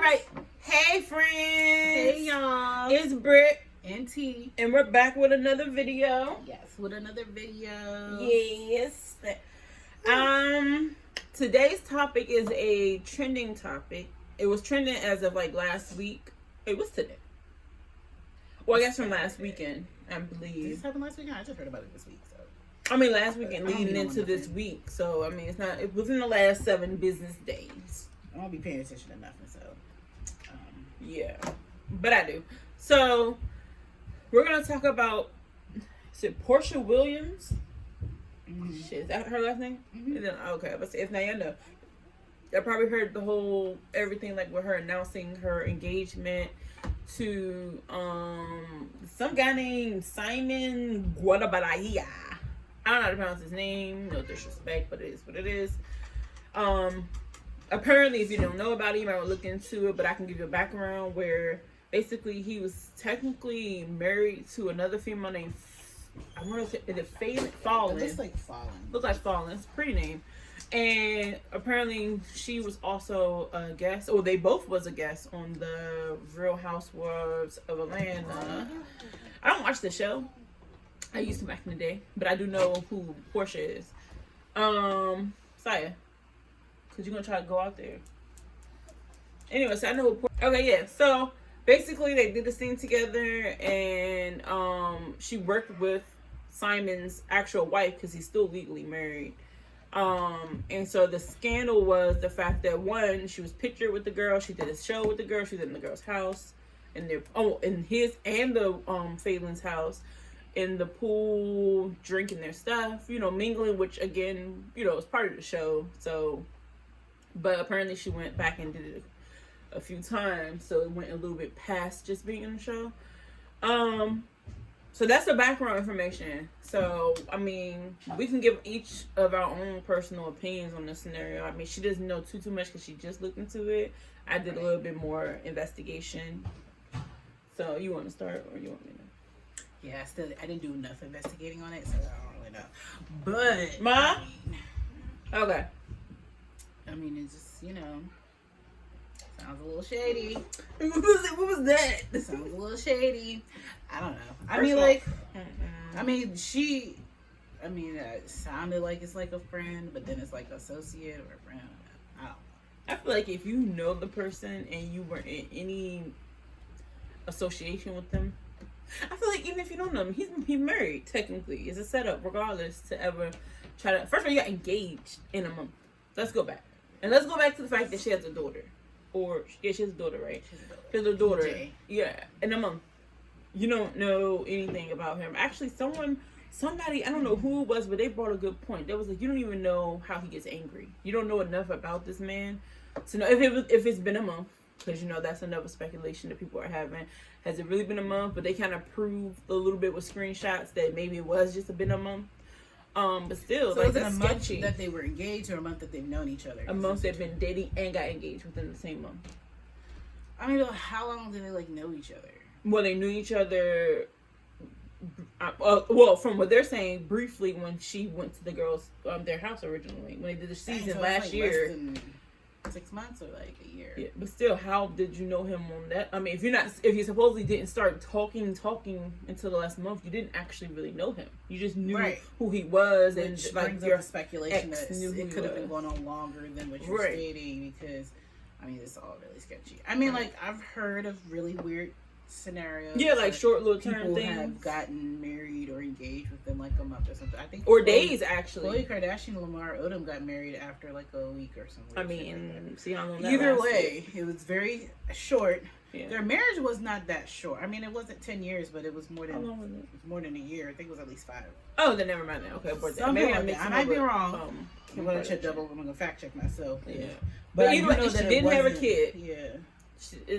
right. Hey, friends. Hey, y'all. It's Britt. And T. And we're back with another video. Yes, with another video. Yes. Today's topic is a trending topic. It was trending as of like last week. It was today. Well, I guess from last weekend, I believe. Did this happen last weekend? I just heard about it this week. So. I mean, last weekend leading into this week. So, I mean, it was in the last 7 business days. I won't be paying attention to nothing, so. Yeah. But I do. So, we're going to talk about, is it Porsha Williams? Mm-hmm. Shit, is that her last name? Mm-hmm. And then, okay, but if now you know. I probably heard the whole, everything like with her announcing her engagement to some guy named Simon Guadabaraya. I don't know how to pronounce his name. No disrespect, but it is what it is. Apparently, if you don't know about it, you might want to look into it, but I can give you a background where basically he was technically married to another female named, I want to say, is it Fallon? It looks like Fallon. Looks like Fallon. It's a pretty name. And apparently she was also a guest, or they both was a guest on the Real Housewives of Atlanta. I don't watch the show. I used to back in the day, but I do know who Porsha is. Saya, cause you're gonna try to go out there. Anyway, so I know who Porsha. Okay, yeah. So basically, they did this thing together, and she worked with Simon's actual wife because he's still legally married. And so the scandal was the fact that one, she was pictured with the girl, she did a show with the girl, she was in the girl's house, and in his and the Phelan's house, in the pool, drinking their stuff, mingling, which again, is part of the show. So, but apparently she went back and did it a few times, so it went a little bit past just being in the show. So that's the background information. So, I mean, we can give each of our own personal opinions on this scenario. I mean, she doesn't know too much because she just looked into it. I did a little bit more investigation. So, you want to start or you want me to? Yeah, I didn't do enough investigating on it, so I don't really know. But, okay. I mean, it's just, sounds a little shady. What was that? It sounds a little shady. I don't know. It sounded like it's like a friend, but then it's like associate or a friend. I don't know. I feel like if you know the person and you were in any association with them, I feel like even if you don't know him, he's married technically. It's a setup, regardless, to ever try to. First of all, you got engaged in a month. Let's go back, and let's go back to the fact that she has a daughter. She has a daughter, right? She has a daughter. Jay. Yeah, in a month. You don't know anything about him. Actually, somebody, I don't know who it was, but they brought a good point. They was like, you don't even know how he gets angry. You don't know enough about this man to know if it's been a month, because that's another speculation that people are having. Has it really been a month? But they kind of proved a little bit with screenshots that maybe it was just been a month. But still, so like, that's sketchy. Month that they were engaged, or a month that they've known each other? A month they've been dating and got engaged within the same month. I mean, how long did they know each other? Well, they knew each other. Well, from what they're saying, briefly when she went to the girls' their house originally when they did the season last year. Less than 6 months or like a year. Yeah, but still, how did you know him on that? I mean, if you supposedly didn't start talking until the last month, you didn't actually really know him. You just knew who he was, which and brings up the speculation that it could have been going on longer than what you're stating, because I mean, it's all really sketchy. I mean, like, I've heard of really weird scenarios. Yeah, like short little term things. People have gotten married or engaged within like a month or something. I think days actually. Khloe Kardashian and Lamar Odom got married after like a week or something. I mean, see how long that either lasted. way, it was very short. Yeah. Their marriage was not that short. I mean, it wasn't 10 years, but it was more than how long was it? It was more than a year. I think it was at least 5. Oh, then never mind. Now. Okay, maybe I might be wrong. I'm gonna fact check myself. Yeah, but either way, she didn't have a kid. Yeah.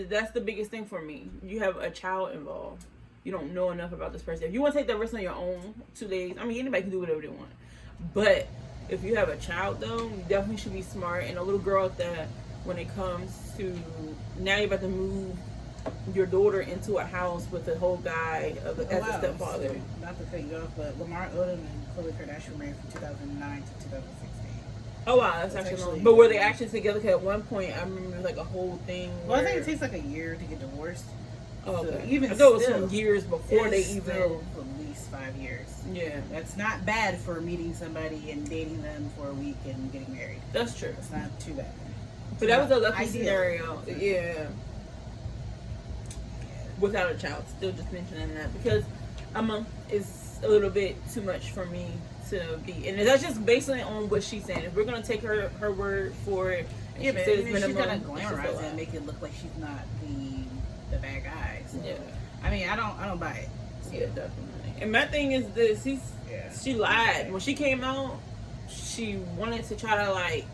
That's the biggest thing for me. You have a child involved. You don't know enough about this person. If you want to take that risk on your own, 2 days, I mean, anybody can do whatever they want. But if you have a child, though, you definitely should be smart. And a little girl at that, when it comes to, now you're about to move your daughter into a house with a whole guy as a stepfather. So, not to cut you off, but Lamar Odom and Khloe Kardashian were married from 2009 to 2016. Oh wow, that's actually long. But were they actually together? Because at one point, I remember like a whole thing. Well, I think it takes like a year to get divorced. Oh, okay. So even I thought it was some years before they even. At least 5 years. Yeah, that's not bad for meeting somebody and dating them for a week and getting married. That's true. It's not too bad. But that was a lucky scenario. Yeah. Without a child, still just mentioning that because a month is a little bit too much for me to be, and that's just basically on what she's saying. If we're gonna take her word for it, yeah, but she's gonna glamorize it and make it look like she's not the bad guy. So. Yeah, I mean, I don't buy it. So. Yeah, definitely. And my thing is this: she lied when she came out. She wanted to try to like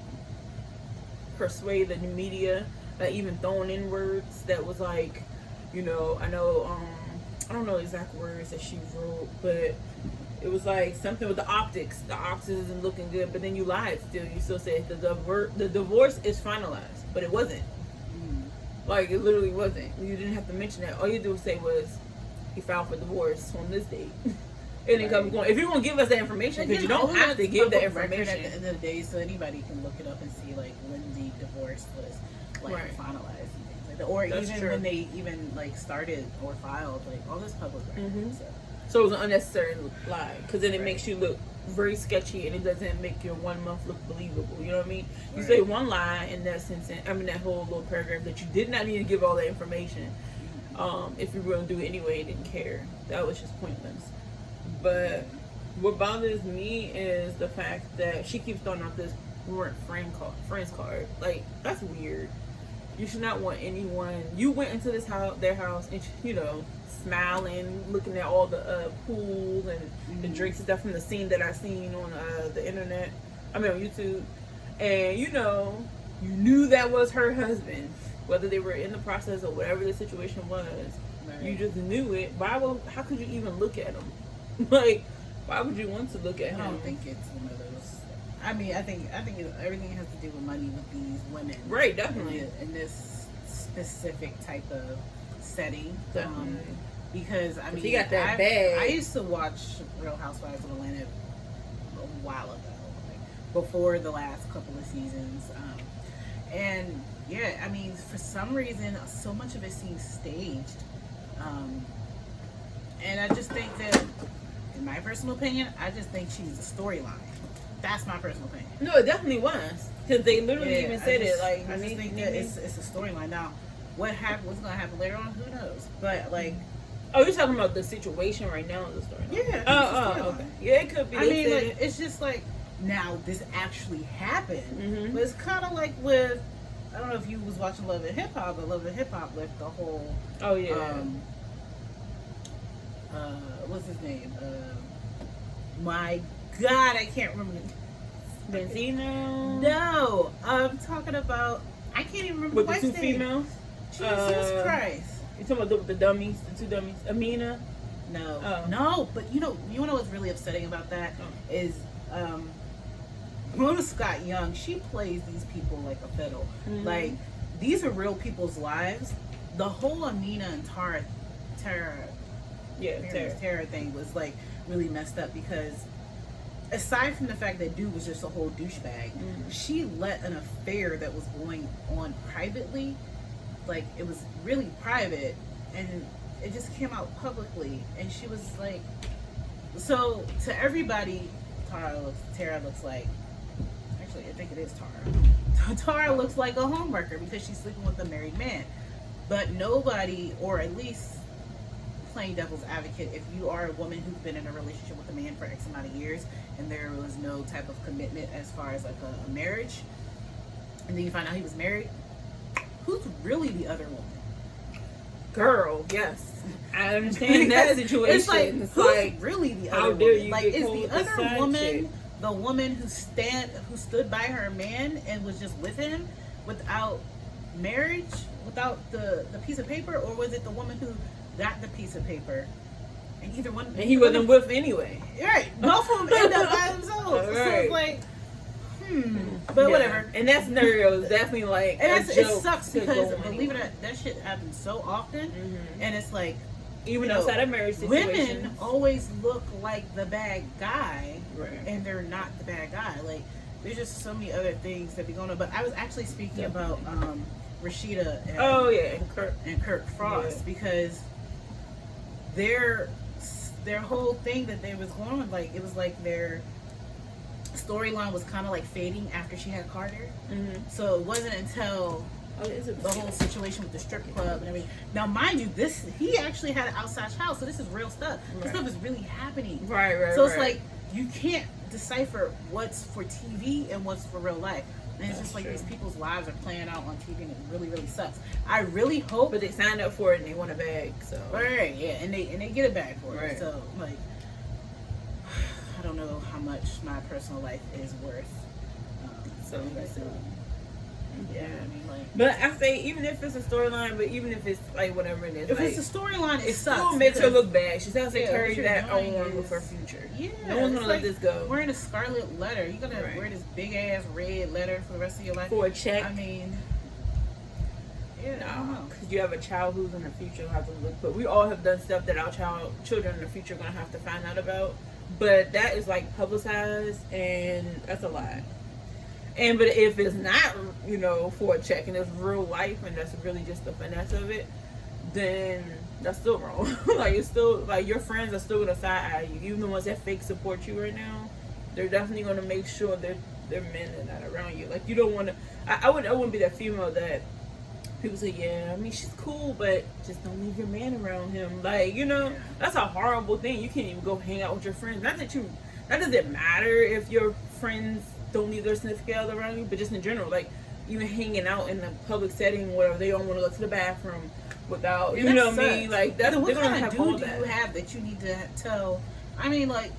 persuade the new media, like even throwing in words that was like. You know, I don't know exact words that she wrote, but it was like something with the optics. The optics isn't looking good, but then you lied still. You still said the divorce is finalized, but it wasn't. Like, it literally wasn't. You didn't have to mention that. All you do say was, he filed for divorce on this date. And then come going. If you're going to give us that information, because you don't have to give that information. At the end of the day, so anybody can look it up and see, like, when the divorce was, like, finalized. Or that's even true. When they even like started or filed, like all this public record. Mm-hmm. So it was an unnecessary lie because then it makes you look very sketchy and it doesn't make your 1 month look believable. You know what I mean? You say one lie in that sentence, that whole little paragraph that you did not need to give all that information. If you were going to do it anyway, you didn't care. That was just pointless. But what bothers me is the fact that she keeps throwing out this friends card. Like, that's weird. You should not want anyone. You went into their house, and you know, smiling, looking at all the pools and the drinks and stuff from the scene that I seen on the internet. I mean, on YouTube. And you know, you knew that was her husband, whether they were in the process or whatever the situation was. Right. You just knew it. How could you even look at him? Like, why would you want to look at him? I don't think it's one of those. I mean, I think everything has to do with money with these women. Right, definitely. In this specific type of setting. Definitely. Because, I mean, he got that bag. I used to watch Real Housewives of Atlanta a while ago, like, before the last couple of seasons. And, yeah, I mean, for some reason, so much of it seems staged. And I just think that, in my personal opinion, I just think she's a storyline. That's my personal opinion. No, it definitely was, because they literally even said it. Like, I just think that it's a storyline. Now, what's going to happen later on? Who knows? But like, oh, you're talking about the situation right now in the storyline? Yeah. Okay. Yeah, it could be. I mean, like, it's just like now this actually happened, but it's kind of like with. I don't know if you was watching Love and Hip Hop, but Love and Hip Hop with the whole. Oh yeah. What's his name? My God, I can't remember. Benzino? No, I'm talking about. I can't even remember with the two females. Jesus Christ! You talking about the dummies, the two dummies? Amina? No, no. But you know what's really upsetting about that is Mona Scott Young. She plays these people like a fiddle. Mm-hmm. Like, these are real people's lives. The whole Amina and Tara thing was like really messed up because. Aside from the fact that dude was just a whole douchebag, she let an affair that was going on privately, like it was really private, and it just came out publicly, and she was like, so to everybody, Tara looks like, actually I think it is Tara. Tara looks like a homewrecker because she's sleeping with a married man, but nobody, or at least playing devil's advocate, if you are a woman who's been in a relationship with a man for X amount of years and there was no type of commitment as far as like a marriage, and then you find out he was married, who's really the other woman? Girl, yes, I understand that situation. It's like really the other woman? Dare you? Like, is the other woman the woman who stood by her man and was just with him without marriage, without the piece of paper, or was it the woman who got the piece of paper and either one and he wasn't with anyway? Right, both of them end up by themselves. Right. So it's like, but whatever. And that scenario is definitely like, and it sucks because believe it or not, that shit happens so often, and it's like, even outside of marriage situations, women always look like the bad guy, right, and they're not the bad guy. Like, there's just so many other things that be going on. But I was actually speaking about Rashida and Kirk Frost because their whole thing that they was going on, like it was like their storyline was kind of like fading after she had Carter. Mm-hmm. So it wasn't until the whole situation with the strip club and everything. Now, mind you, he actually had an outside child, so this is real stuff. This stuff is really happening. Right. So it's like you can't decipher what's for TV and what's for real life. And it's just like these people's lives are playing out on TV, and it really, really sucks. I really hope, but they signed up for it and they want a bag, so right, yeah, and they get a bag for it. So like, I don't know how much my personal life is worth. Yeah, I mean, like, but I say even if it's a storyline, but even if it's like whatever it is, if like, it's a storyline, it sucks. Still makes her look bad. She has to carry that on with her future. Yeah, no one's gonna let this go. Wearing a scarlet letter, you're gonna wear this big ass red letter for the rest of your life for a check. I mean, because you have a child who's in the future have to look. But we all have done stuff that our children in the future are gonna have to find out about. But that is like publicized, and that's a lie. But if it's not, for a check and it's real life and that's really just the finesse of it, then that's still wrong. Like it's still like your friends are still gonna side eye you, even the ones that fake support you right now. They're definitely gonna make sure they're men and not around you. Like you don't want to. I wouldn't be that female that people say, yeah, I mean she's cool, but just don't leave your man around him. Like that's a horrible thing. You can't even go hang out with your friends. That doesn't matter if your friends don't leave their significant other around you, but just in general, like even hanging out in a public setting, whatever, they don't want to go to the bathroom without, what I mean? Like that's what they're kind gonna of have all dude do that. you have that you need to tell? I mean, like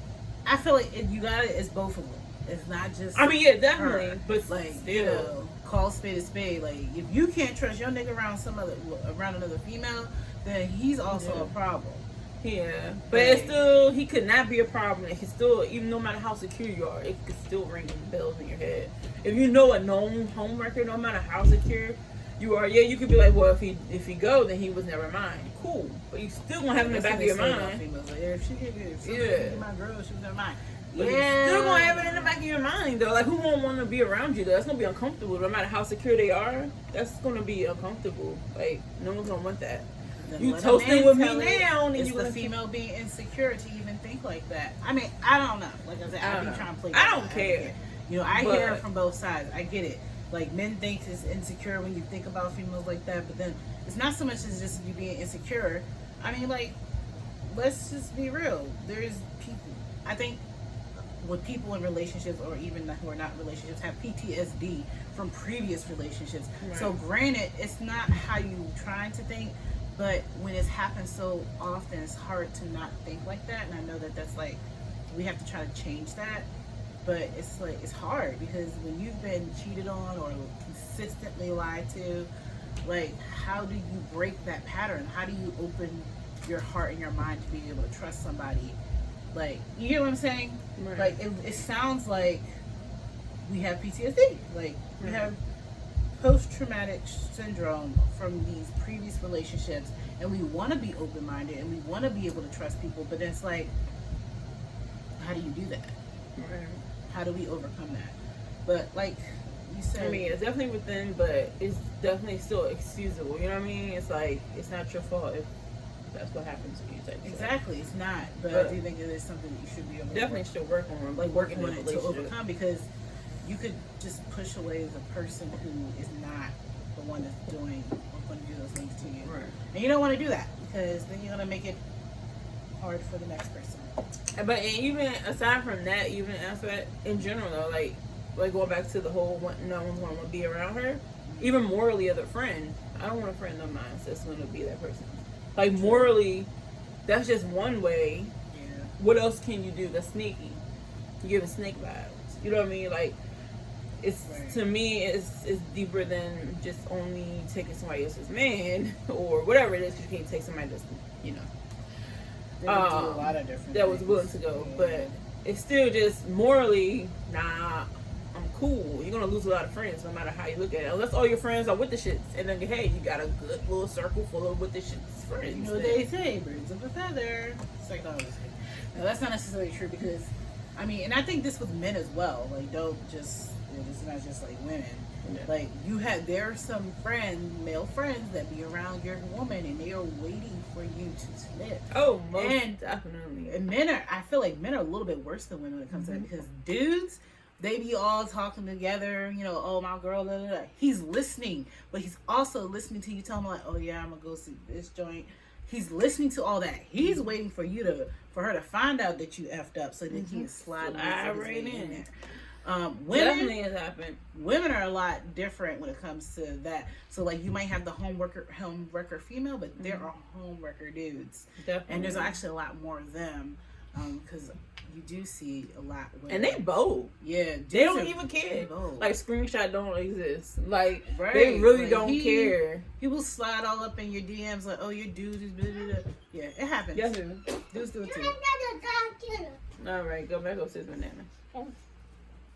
I feel like you got it. It's both of them. It's not just. I mean, yeah, definitely, her. but like still, call spade a spade. Like if you can't trust your nigga around another female, then he's also a problem. Yeah, but it's still, he could not be a problem. It could still, even no matter how secure you are, it could still ring bells in your head. If you know a known home record, no matter how secure you are, you could be like, well, if he go, then he was never mine. Cool, but you still gonna have in the back of your mind. Like, if she my girl, she was never mine. But you still gonna have it in the back of your mind though. Like who won't want to be around you though? That's gonna be uncomfortable. No matter how secure they are, that's gonna be uncomfortable. Like no one's gonna want that. Then you toasting with me now, and it's the female being insecure to even think like that. I mean, I don't know. Like I said, I be trying to play. I don't care. I hear it from both sides. I get it. Like men think it's insecure when you think about females like that, but then it's not so much as just you being insecure. I mean, like, let's just be real. There's people. I think with people in relationships or even who are not in relationships have PTSD from previous relationships. Right. So granted, it's not how you trying to think. But when it's happened so often, it's hard to not think like that. And I know that that's like, we have to try to change that. But it's like, it's hard because when you've been cheated on or consistently lied to, like, how do you break that pattern? How do you open your heart and your mind to be able to trust somebody? Like, you get what I'm saying? Right. Like, it sounds like we have PTSD. Like, we have post-traumatic syndrome from these previous relationships, and we want to be open-minded and we want to be able to trust people, but it's like, how do you do that? Right. How do we overcome that? But like you said, I mean, it's definitely within, but it's definitely still excusable. You know what I mean? It's like it's not your fault if that's what happened to you. Exactly, it's not. But I do think it is something that you should be able definitely should work on, like working on it to overcome, because you could just push away the person who is not the one that's doing or going to do those things to you. Right. And you don't want to do that because then you're going to make it hard for the next person. But even aside from that, even after in general though, like going back to the whole no one's going to be around her, even morally as a friend, I don't want a friend of mine that's going to be that person. Like morally, that's just one way. Yeah. What else can you do that's sneaky? You give a snake vibes. You know what I mean? Like, it's right. To me, it's deeper than just only taking somebody else's man or whatever it is. You can't take somebody that's, do a lot of different that was willing to go, but it's still just morally, nah, I'm cool. You're gonna lose a lot of friends no matter how you look at it, unless all your friends are with the shits, and then hey, you got a good little circle full of with the shits friends. You know what they say, birds of a feather. Psychology. No, that's not necessarily true because, I mean, and I think this with men as well. Like, don't just people. It's not just like women. Yeah. Like there are some male friends that be around your woman and they are waiting for you to slip. Oh, most definitely. And I feel like men are a little bit worse than women when it comes to that, because dudes, they be all talking together, oh, my girl, blah, blah, blah. He's listening, but he's also listening to you tell him like, oh yeah, I'm gonna go see this joint. He's listening to all that. He's waiting for her to find out that you effed up so that he can slide right in there. Definitely has happened. Women are a lot different when it comes to that. So like you might have the home wrecker female, but there are home wrecker dudes. Definitely. And there's actually a lot more of them, because you do see a lot. And they bold. Yeah, they don't even care. Bold. Like screenshot don't exist. Like right. They really don't care. People slide all up in your DMs like, oh, your dude is blah, blah, blah. Yeah, it happens. Yes, dudes do it too. All right, go back upstairs, banana.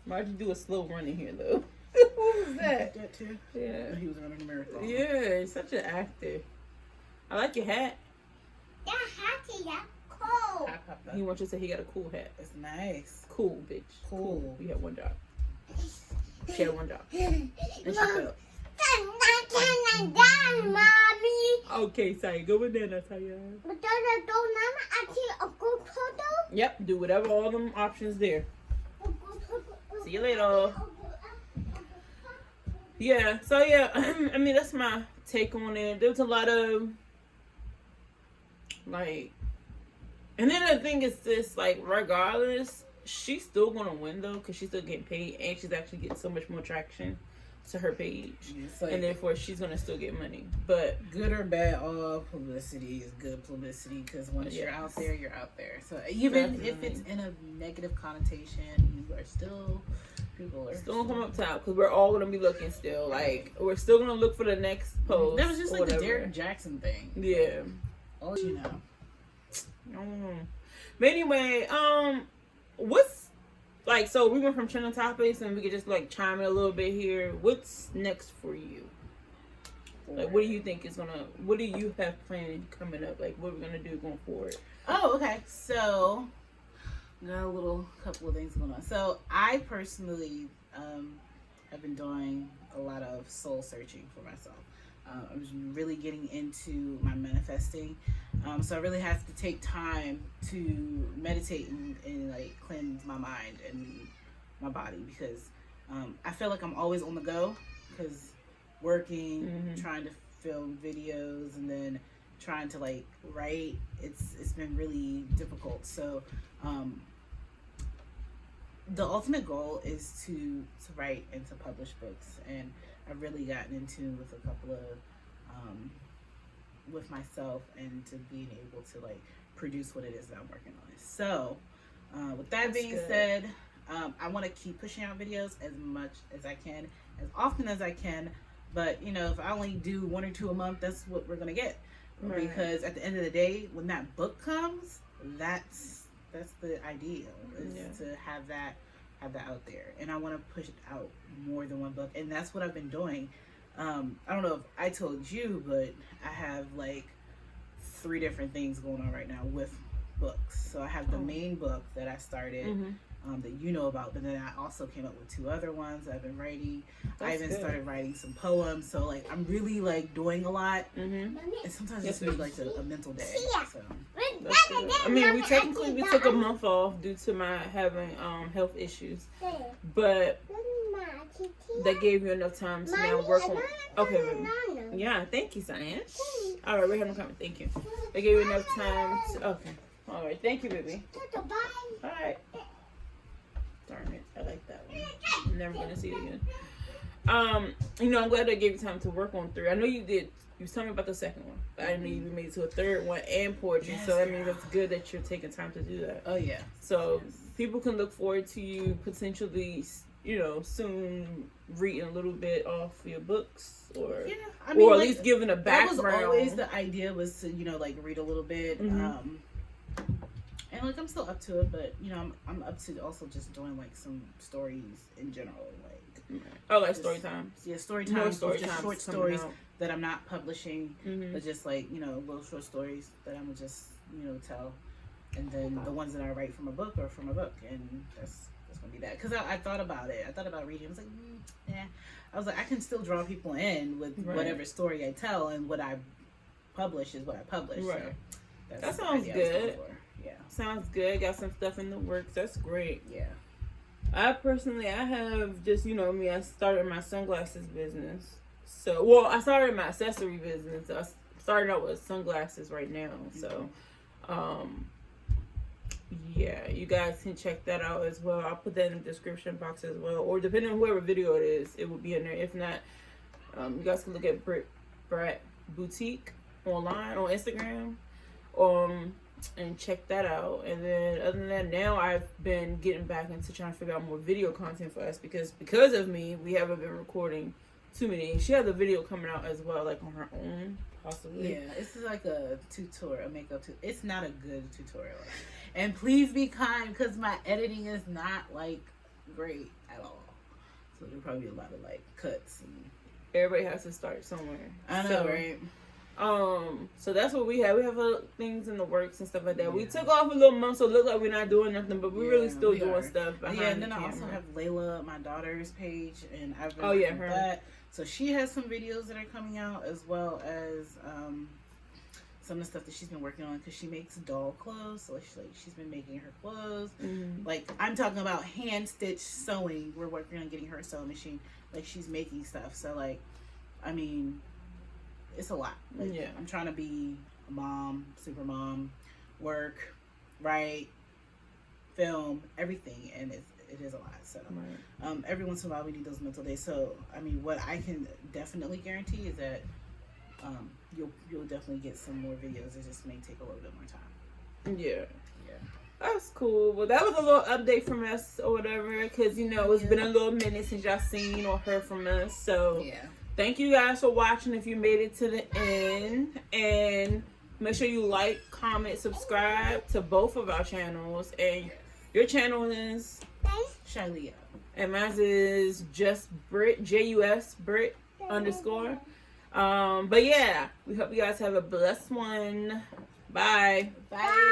Why'd you do a slow run in here though? What was that? That too. Yeah, he was running a marathon. Yeah, he's such an actor. I like your hat. That hat is cool. He wants you to say he got a cool hat. It's nice. Cool, bitch. Cool. You had one job. She had one job. And she failed. Mommy. Okay, sorry. Go with that, Natalia. Yep, do whatever all them options there. See you later. Yeah, so yeah, I mean, that's my take on it. There's a lot of, like, and then the thing is this, like, regardless, she's still going to win, though, because she's still getting paid, and she's actually getting so much more traction to her page. Like, and therefore, she's going to still get money. But good or bad, all publicity is good publicity, because once you're out there, you're out there. So even if it's in a negative connotation, you are still... People are still gonna come up top, because we're all gonna be looking still. Like, we're still gonna look for the next post. That was just like the Derek Jackson thing. Yeah. Oh, you know. But anyway, what's like? So we went from trending topics, and we could just like chime in a little bit here. What's next for you? Like, what do you think is gonna? What do you have planned coming up? Like, what we're gonna do going forward? Oh, okay. So. Got a couple of things going on. So I personally have been doing a lot of soul searching for myself. I was really getting into my manifesting. So I really have to take time to meditate and like cleanse my mind and my body, because I feel like I'm always on the go, because working, trying to film videos, and then trying to like write. It's been really difficult. So the ultimate goal is to write and to publish books, and I've really gotten in tune with a couple of with myself, and to being able to like produce what it is that I'm working on. So with that being said, I want to keep pushing out videos as much as I can, as often as I can, but if I only do 1 or 2 a month, that's what we're gonna get. Right. Because at the end of the day, when that book comes, that's the ideal, is to have that out there. And I want to push it out more than one book, and that's what I've been doing. I don't know if I told you, but I have like 3 different things going on right now with books. So I have the main book that I started, that you know about, but then I also came up with 2 other ones that I've been writing. I even started writing some poems. So like I'm really like doing a lot, and sometimes it's really like a mental day. So I mean, we took a month off due to my having health issues, but that gave you enough time to now work on. Okay, baby. Yeah, thank you, science. All right, we're having a comment. Thank you. That gave you enough time to. Okay. All right, thank you, baby. All right. Darn it, I like that one. I'm never gonna see it again. I'm glad I gave you time to work on 3. I know you did. You was telling me about the second one, but I didn't know you made it to a 3rd one and poetry. So that means it's good that you're taking time to do that. Oh yeah. So people can look forward to you potentially, soon reading a little bit off your books, or or at least giving a background. That was always the idea, was to like read a little bit. And like I'm still up to it, but I'm up to also just doing like some stories in general, like story times. Yeah, story times. Just short stories that I'm not publishing, but just like little short stories that I'm just tell, and then the ones that I write from a book, and that's it's gonna be that. Because I thought about it. I thought about reading. I was like, yeah. I was like, I can still draw people in with whatever story I tell, and what I publish is what I publish. Right. So that sounds good. Yeah. Sounds good. Got some stuff in the works. That's great. Yeah. I have just, you know me, I started my sunglasses business. So, well, I started my accessory business. I started out with sunglasses right now. So, yeah, you guys can check that out as well. I'll put that in the description box as well. Or depending on whoever video it is, it will be in there. If not, you guys can look at Brat Boutique online on Instagram. And check that out. And then other than that, now I've been getting back into trying to figure out more video content for us because of me, we haven't been recording too many. She has a video coming out as well, like on her own, possibly. Yeah, this is like a tutorial, a makeup tutorial. It's not a good tutorial. And please be kind, because my editing is not like great at all. So there'll probably be a lot of like cuts and everybody has to start somewhere. I know, right? So that's what we have. We have things in the works and stuff like that. Yeah. We took off a little month, so it looked like we're not doing nothing, but we're really still doing stuff behind the camera. And then I also have Layla, my daughter's page, and I've been working with that. So she has some videos that are coming out, as well as some of the stuff that she's been working on, because she makes doll clothes. So she's been making her clothes. Mm-hmm. Like, I'm talking about hand stitched sewing. We're working on getting her a sewing machine. Like, she's making stuff. So like, I mean, it's a lot. Like, yeah. I'm trying to be a mom, super mom, work, write, film, everything, and it is a lot. So every once in a while we need those mental days. So I mean, what I can definitely guarantee is that you'll definitely get some more videos. It just may take a little bit more time. Yeah. That's cool. Well, that was a little update from us or whatever, because it's been a little minute since y'all seen or heard from us. So yeah. Thank you guys for watching if you made it to the end. And make sure you like, comment, subscribe to both of our channels. And your channel is Shilea. And mine is just Brit, JUS Brit _ But yeah, we hope you guys have a blessed one. Bye. Bye.